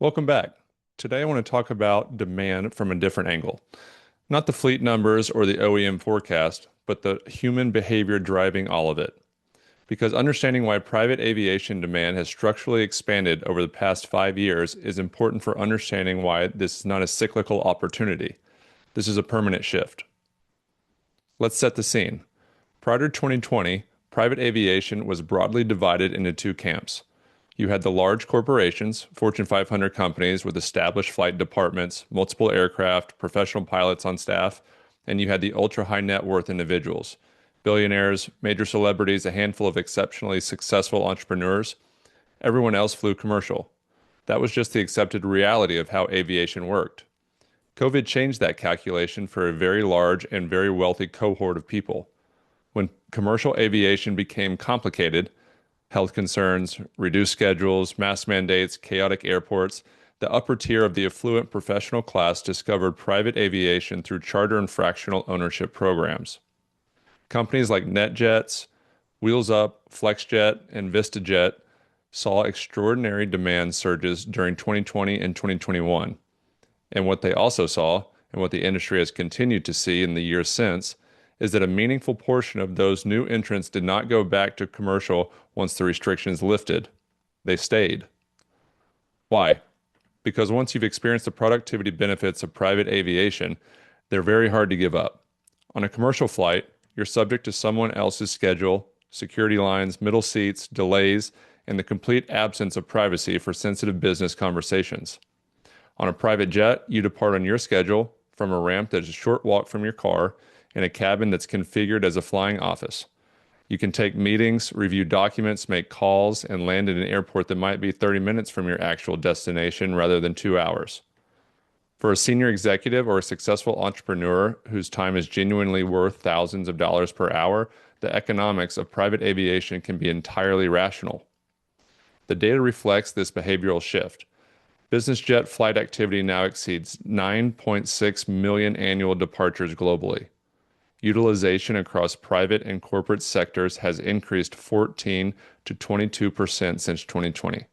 Welcome back. Today I want to talk about demand from a different angle. Not the fleet numbers or the OEM forecast, but the human behavior driving all of it. Because understanding why private aviation demand has structurally expanded over the past 5 years is important for understanding why this is not a cyclical opportunity. This is a permanent shift. Let's set the scene. Prior to 2020, private aviation was broadly divided into two camps. You had the large corporations, Fortune 500 companies with established flight departments, multiple aircraft, professional pilots on staff, and you had the ultra high net worth individuals, billionaires, major celebrities, a handful of exceptionally successful entrepreneurs. Everyone else flew commercial. That was just the accepted reality of how aviation worked. COVID changed that calculation for a very large and very wealthy cohort of people. When commercial aviation became complicated, health concerns, reduced schedules, mask mandates, chaotic airports, the upper tier of the affluent professional class discovered private aviation through charter and fractional ownership programs. Companies like NetJets, Wheels Up, FlexJet, and VistaJet saw extraordinary demand surges during 2020 and 2021. And what they also saw, and what the industry has continued to see in the years since, is that a meaningful portion of those new entrants did not go back to commercial once the restrictions lifted. They stayed. Why? Because once you've experienced the productivity benefits of private aviation, they're very hard to give up. On a commercial flight, you're subject to someone else's schedule, security lines, middle seats, delays, and the complete absence of privacy for sensitive business conversations. On a private jet, you depart on your schedule from a ramp that is a short walk from your car in a cabin that's configured as a flying office. You can take meetings, review documents, make calls, and land at an airport that might be 30 minutes from your actual destination rather than 2 hours. For a senior executive or a successful entrepreneur whose time is genuinely worth thousands of dollars per hour, the economics of private aviation can be entirely rational. The data reflects this behavioral shift. Business jet flight activity now exceeds 9.6 million annual departures globally. Utilization across private and corporate sectors has increased 14 to 22% since 2020.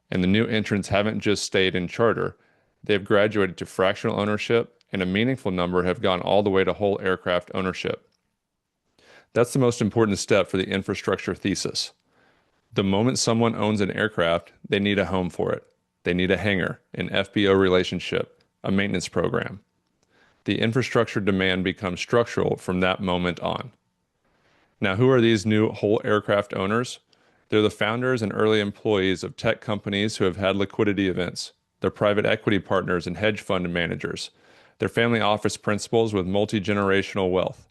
And the new entrants haven't just stayed in charter. They've graduated to fractional ownership, and a meaningful number have gone all the way to whole aircraft ownership. That's the most important step for the infrastructure thesis. The moment someone owns an aircraft, they need a home for it. They need a hangar, an FBO relationship, a maintenance program. The infrastructure demand becomes structural from that moment on. Now, who are these new whole aircraft owners? They're the founders and early employees of tech companies who have had liquidity events. They're private equity partners and hedge fund managers. They're family office principals with multi-generational wealth.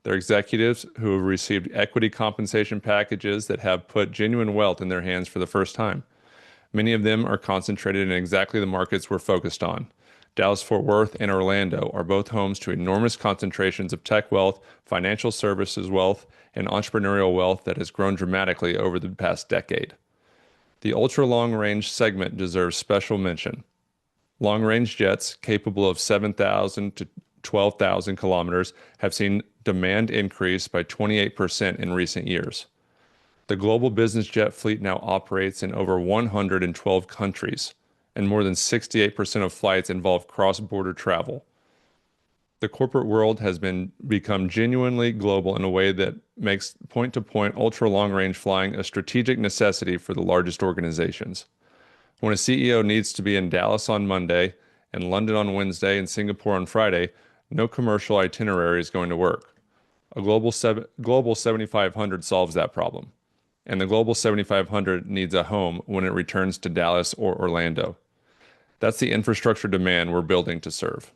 They're executives who have received equity compensation packages that have put genuine wealth in their hands for the first time. Many of them are concentrated in exactly the markets we're focused on. Dallas-Fort Worth and Orlando are both homes to enormous concentrations of tech wealth, financial services wealth, and entrepreneurial wealth that has grown dramatically over the past decade. The ultra-long-range segment deserves special mention. Long-range jets capable of 7,000 to 12,000 kilometers have seen demand increase by 28% in recent years. The global business jet fleet now operates in over 112 countries, and more than 68% of flights involve cross-border travel. The corporate world has become genuinely global in a way that makes point-to-point ultra-long-range flying a strategic necessity for the largest organizations. When a CEO needs to be in Dallas on Monday and London on Wednesday and Singapore on Friday, no commercial itinerary is going to work. A Global 7500 solves that problem, and the Global 7500 needs a home when it returns to Dallas or Orlando. That's the infrastructure demand we're building to serve.